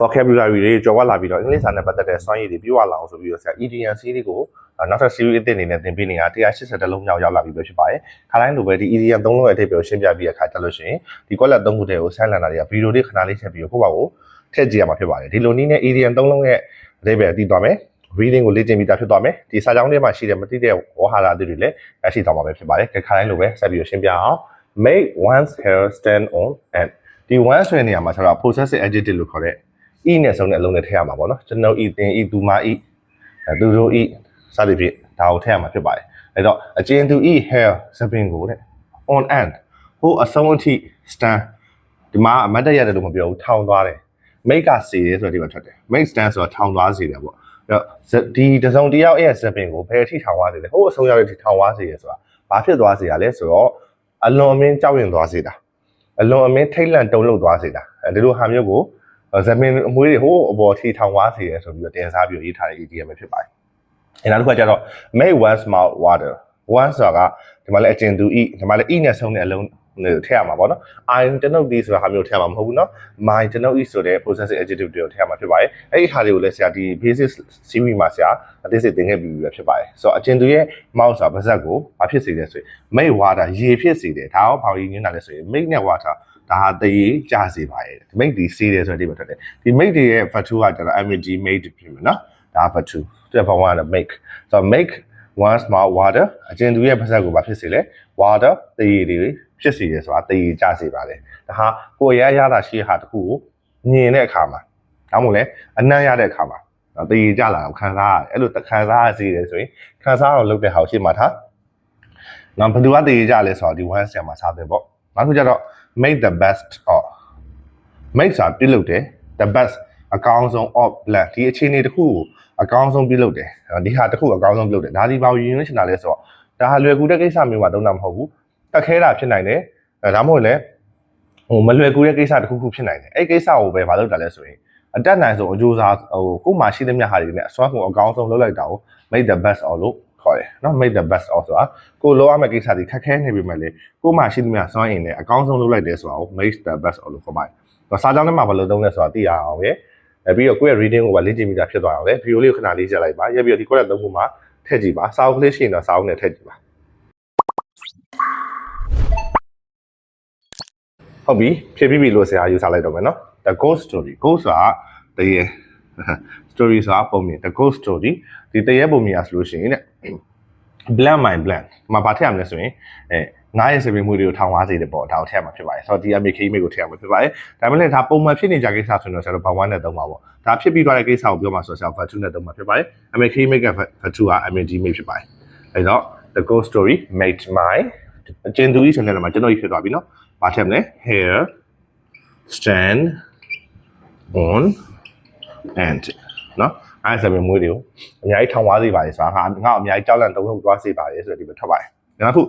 vocabulary တွေကြော်ဝါလာပြီးတော့အင်္ဂလိပ်စာနဲ့ပတ်သက်တဲ့စွမ်းရည်တွေပြည့်ဝလာအောင်ဆိုပြီးတော့ဆရာ EDM series ကိုနောက်ထပ် series အသစ်အနေနဲ့သင်ပေးနေတာ180လုံးမြောက်ရောက်လာပြီပဲဖြစ်ပါတယ်ခါတိုင်းလိုပဲဒီ EDM 3လုံးရဲ့အထိပ္ပယ်ကိုရှင်းပြပြီးတဲ့အခါကျလို့ရှိရင်ဒီ quality 3ခုတည်းကိုဆိုင်းလန်တာတွေကဗီဒီယိုလေးခဏလေးချက်ပြီးတော့ကိုယ့်ဘာကိုထည့်ကြည့်ရမှာဖြစ်ပါတယ်ဒီလိုနည်းနဲ့ EDM 3လုံးရဲ့အထိပ္ပယ်သိသွားမယ် reading ကိုလေ့ကျင့်ပြီးသားဖြစ်သွားမယ်ဒီစာကြောင်းထဲမှာရှိတဲ့မသိတဲ့ဝါဟာရအသစ်တွေလည်းရရှိသွားမှာပဲဖြစ်ပါတယ်ခါတိုင်းလိုပဲဆက်ပြီးတော့ရှင်းပြအောင် make one's hair stand on and ဒီ one ဆိုတဲ့နေရာမှာကျတော့ possessive adjective လို့ခေါ်တဲ့ e နဲ့ဆုံးတဲ့အလုံးနဲ့ထည့်ရမှာပေါ့နော်ကျွန်တော် e သင် e သူမ e သူတို့ e စသဖြင့်ဒါကိုထည့်ရမှာဖြစ်ပါတယ်အဲ့တော့အကျဉ်းသူ e hair စပင်ကိုတဲ့ on and ဟိုအဆုံးအထိ stand ဒီမှာအမတ်တရတယ်လို့မပြောဘူးထောင်သွားတယ် make ကစေတယ်ဆိုတော့ဒီမှာထွက်တယ် make stand ဆိုတော့ထောင်သွားစေတယ်ပေါ့အဲ့တော့ဒီတစုံတစ်ယောက်ရဲ့စပင်ကိုဘယ်အထိထောင်သွားစေလဲဟိုအဆုံးရောက်တဲ့အထိထောင်သွားစေရဆိုတာဘာဖြစ်သွားစေရလဲဆိုတော့အလွန်အမင်းကြောက်ရွံ့သွားစေတာအလွန်အမင်းထိတ်လန့်တုန်လှုပ်သွားစေတာဒီလိုဟာမျိုးကိုဇမင်အမွေးတွေဟိုအပေါ်ထိထောင်သွားစေရဆိုပြီးတော့တင်စားပြီးရေးထားတဲ့ EDM ပဲဖြစ်ပါတယ်။နောက်တစ်ခါကျတော့ make one's mouth water one ဆိုတာကဒီမှာလည်းအကျဉ်သူ e ဒီမှာလည်း e နဲ့ဆုံးတဲ့အလုံးထည့်ရမှာပေါ့နော် I ကျွန်ုပ်ဒီဆိုတာဟာမျိုးထည့်ရမှာမဟုတ်ဘူးနော် my ကျွန်ုပ် e ဆိုတဲ့ possessive adjective တွေကိုထည့်ရမှာဖြစ်ပါတယ်။အဲ့ဒီဟာတွေကိုလည်းဆရာဒီ basic series မှာဆရာအသေးစိတ်သင်ခဲ့ပြီးပဲဖြစ်ပါတယ်။ဆိုတော့အကျဉ်သူရဲ့ mouth ဆိုတာပါးစပ်ကိုဘာဖြစ်စေလဲဆိုရင် make water ရေဖြစ်စေတယ်ဒါရောဘာလို့ရင်းနေတာလဲဆိုရင် make နဲ့ waterဒါဟာတရေကြစေပါရဲ့ဒီ make ဒီစေးတယ်ဆိုတဲ့ဒီမှာထွက်တယ်ဒီ make တွေရဲ့ verb ကကျတော့ made made ဖြစ်မယ်နော်ဒါ verb 2တဲ့ verb 1က make so make one small water အကျဉ်သူရဲ့ပါးစပ်ကိုဘာဖြစ်စေလဲ water တရေတွေဖြစ်စေတယ်ဆိုတာတရေကြစေပါတယ်ဒါဟာကိုယ်ရတာရှိဟာတခုကိုမြင်တဲ့အခါမှာဒါမှမဟုတ်လဲအနံ့ရတဲ့အခါမှာတရေကြလာအောင်ခံစားရတယ်အဲ့လိုခံစားရစေတယ်ဆိုရင်ခံစားအောင်လုပ်တဲ့ဟာကိုရှင်းမှာထားနောက်ဘယ်သူကတရေကြလဲဆိုတော့ဒီ one ဆရာမှာစားတယ်ပေါ့နောက်ခုကျတော့make the best of make ဆိုတာပြုလုပ်တယ် the best အကောင်းဆုံး of plan ဒီအခြေအနေတစ်ခုကိုအကောင်းဆုံးပြုလုပ်တယ်ဒီဟာတစ်ခုအကောင်းဆုံးပြုလုပ်တယ်ဒါဒီဘာကိုရည်ရွယ်နေတာလဲဆိုတော့ဒါဟာလွယ်ကူတဲ့ကိစ္စမျိုးမှာသုံးတာမဟုတ်ဘူးတက်ခဲတာဖြစ်နိုင်တယ်ဒါမှမဟုတ်လည်းမလွယ်ကူတဲ့ကိစ္စတစ်ခုခုဖြစ်နိုင်တယ်အဲ့ကိစ္စကိုပဲမလုပ်တာလဲဆိုရင်အတက်နိုင်ဆုံးအကျိုးစားကိုမှရှိသမျှဟာတွေနဲ့အစွမ်းကုန်အကောင်းဆုံးလုပ်လိုက်တာကို make the best of လို့ခေါ်တယ်နော် make the best of ဆိုတာကိုလိုရမယ့်ကိစ္စတွေခက်ခဲနေပြီမဲ့လေကိုမှရှိသမျှစွမ်းအင်နဲ့အကောင်းဆုံးလုပ်လိုက်တယ်ဆိုတာကို make the best of လို့ခေါ်ပါတယ်။စာကြောင်းထဲမှာဘယ်လိုသုံးလဲဆိုတာသိရအောင်ရဲ့။ပြီးတော့ကိုယ့်ရဲ့ reading ကိုပဲလေ့ကျင့်ပြီးသားဖြစ်သွားအောင်လေ။ video လေးကိုခဏလေးကြည့်လိုက်ပါ။ရက်ပြီးတော့ဒီ quote သုံးခုမှာထည့်ကြည့်ပါ။စာအုပ်ကလေးရှိရင်တော့စာအုပ်နဲ့ထည့်ကြည့်ပါ။ဟုတ်ပြီဖြည့်ပြီးပြီလို့ဆရာယူဆလိုက်တော့မယ်နော်။ The ghost story ghost ဆိုတာတရေ story ဆိုတာပုံမြင် the ghost story ဒီတရေပုံမြင်ရဆိုလို့ရှိရင်တဲ့ blank my blank မှာဘာထည့်ရမလဲဆိုရင်ငါးရဲ့စပင်မှုတွေကိုထောင်သွားစေတယ်ပေါ့ဒါကိုထည့်ရမှာဖြစ်ပါတယ်ဆိုတော့ဒီ MK မိတ်ကိုထည့်ရမှာဖြစ်ပါတယ်ဒါပေမဲ့လည်းဒါပုံမှန်ဖြစ်နေကြကိစ္စဆိုရင်တော့ဆရာတို့ဘာ1နဲ့သုံးပါပေါ့ဒါဖြစ်ပြီးသွားတဲ့ကိစ္စကိုပြောမှာဆိုတော့ဆရာ verb 2နဲ့သုံးမှာဖြစ်ပါတယ် MK မိတ်က verb 2က MD မိတ်ဖြစ်ပါတယ်အဲတော့ the ghost story made my အကျဉ်သူကြီးဆိုတဲ့နေရာမှာကျွန်တော်ကြီးဖြစ်သွားပြီနော်ဘာထည့်မလဲ hair stand on and နော်အဲ့ဒါစပင်မှုတွေကိုအများကြီးထောင်သွားစေပါတယ်ဆိုတာငါ့အများကြီးကြောက်လန့်တုန်လှုပ်သွားစေပါတယ်ဆိုတဲ့ဒီပဲထွက်ပါတယ်နောက်တစ်ခု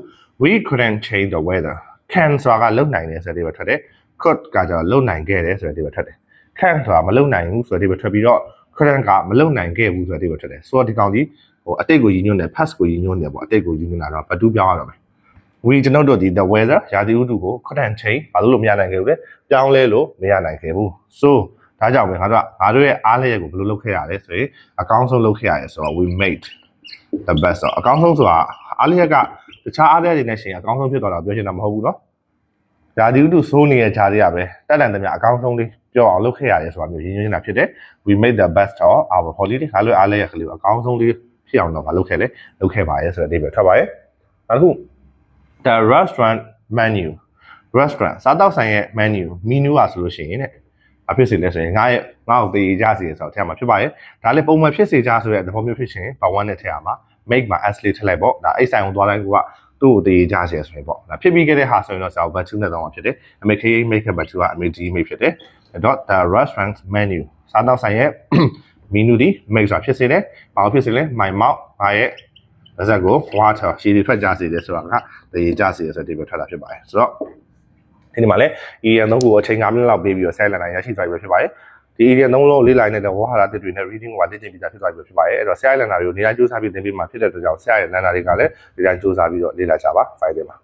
we couldn't change the weather can ဆိုတာကလုံနိုင်တယ်ဆိုတဲ့ဒီပဲထွက်တယ် could ကကျတော့လုံနိုင်ခဲ့တယ်ဆိုတဲ့ဒီပဲထွက်တယ် can ဆိုတာမလုံနိုင်ဘူးဆိုတဲ့ဒီပဲထွက်ပြီးတော့ couldn't ကမလုံနိုင်ခဲ့ဘူးဆိုတဲ့ဒီပဲထွက်တယ်ဆိုတော့ဒီကောင်ကြီးအတိတ်ကိုရည်ညွှန်းတယ် past ကိုရည်ညွှန်းတယ်ပေါ့အတိတ်ကိုရည်ညွှန်းတာတော့ဘတူးပြောင်းရတော့မယ် we ကျွန်တော်တို့ဒီ the weather ရာသီဥတုကို couldn't change ဘာလို့မရနိုင်ခဲ့ဘူးလဲပြောင်းလဲလို့မရနိုင်ခဲ့ဘူး so ဒါကြောင့်ပဲငါတို့ရဲ့အားလျက်ကိုဘယ်လိုလုပ်ခဲ့ရလဲဆိုရင်အကောင်းဆုံးလုပ်ခဲ့ရတယ်ဆိုတော့ we made the best ဆိုအကောင်းဆုံးဆိုတာအားလျက်ကတခြားအားလျက်တွေနဲ့ရှင်အကောင်းဆုံးဖြစ်သွားတာပြောချင်တာမဟုတ်ဘူးเนาะဓာတိဥတုစိုးနေတဲ့ခြားတွေကပဲတက်တန်သမျှအကောင်းဆုံးလေးပြောအောင်လုပ်ခဲ့ရတယ်ဆိုတာမျိုးရင်းနေတာဖြစ်တယ် we made the best of our holiday ငါတို့အားလျက်ကလေးကိုအကောင်းဆုံးလေးဖြစ်အောင်တော့မလုပ်ခဲ့လေလုပ်ခဲ့ပါရဲ့ဆိုတဲ့အဓိပ္ပာယ်ထွက်ပါရဲ့နောက်တစ်ခု the restaurant menu restaurant စားတောက်ဆိုင်ရဲ့ menu อ่ะဆိုလို့ရှိရင်တဲ့အဖြစ်စေလဲဆိုရင်ငါ့ကိုတည်ကြစီရဆိုတော့ထည့်မှာဖြစ်ပါရဲ့ဒါလည်းပုံမှန်ဖြစ်စေကြဆိုတဲ့သဘောမျိုးဖြစ်ရှင်ဘာ1နဲ့ထည့်ရမှာ make မှာ s လေးထည့်လိုက်ပေါ့ဒါအိတ်ဆိုင်ကိုသွားတိုင်းကသူ့ကိုတည်ကြစီရဆိုရင်ပေါ့ဒါဖြစ်ပြီးခဲ့တဲ့ဟာဆိုရင်တော့ဆရာ verb 2နဲ့သုံးမှာဖြစ်တယ် make make verb 2က made ဖြစ်တယ်အဲ့တော့ the restaurant menu စားတောက်ဆိုင်ရဲ့ menu ဒီ make ဆိုတာဖြစ်စေတယ်ဘာဖြစ်စေလဲ my mouth ငါရဲ့ပါးစပ်ကို water ရှည်တွေထွက်ကြစေတယ်ဆိုတာကတည်ကြစီရဆိုတဲ့ဒီလိုထွက်တာဖြစ်ပါတယ်ဆိုတော့ဒီမှာလည်း EDM 3ခုကိုအချိန်9မိနစ်လောက်ပေးပြီးတော့ silent နိုင်ရရှိသွားပြီဖြစ်ပါတယ်ဒီ EDM 3လုံးလေးလိုက်နေတဲ့ဝါဟာရတစ်တွေနဲ့ reading ကိုလေ့ကျင့်ပြီးသားဖြစ်သွားပြီဖြစ်ပါတယ်အဲ့တော့ silent နာတွေကိုနေရာစူးစမ်းပြီးသင်ပေးမှာဖြစ်တဲ့အတွက်ကြောင့်ဆရာရဲ့လမ်းနာတွေကလည်းဒီတိုင်းစူးစမ်းပြီးတော့လေ့လာကြပါ file တွေမှာ